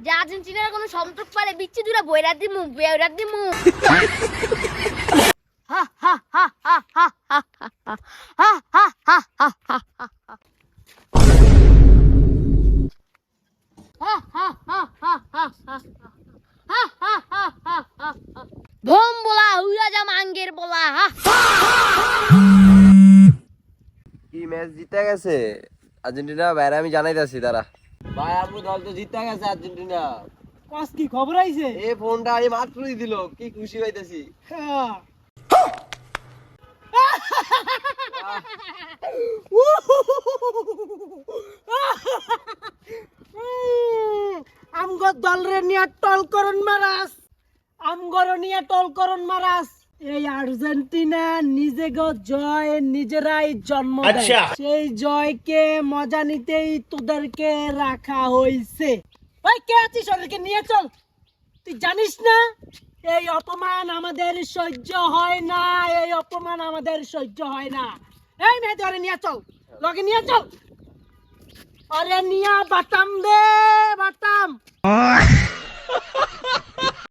যে আর্জেন্টিনার কোনো সম্পর্ক পারে বিচ্ছি দুরা বইরা দিমু হা হা হা হা হা হা হা হা হা হা হা ভোম বলা উড়া যা মাঙ্গের বলা কি ম্যাচ জিতে গেছে আর্জেন্টিনা বাইরে আমি জানাইতাছি তারা ভাই আপু দল তো জিতে গেছে আর্জেন্টিনা কাজ কি খবর আইছে এই ফোনটা আমি মাত্রই দিল কি খুশি হইতাছি আমগর দলরে নিয়ে টলকরণ মারাস আমগর নিয়ে টলকরণ মারাস এই আর্জেন্টিনা নিজেরাই জন্ম দেয় সেই জয়কে মজা নিতেই তোদেরকে রাখা হয়েছে ওই কে আছিস ওদেরকে নিয়ে চল তুই জানিস না এই অপমান আমাদের সহ্য হয় না এই অপমান আমাদের সহ্য হয় না এই মেয়ে ধরে নিয়ে চল লগে নিয়ে চল আরে নিয়া বাটাম দে বাটাম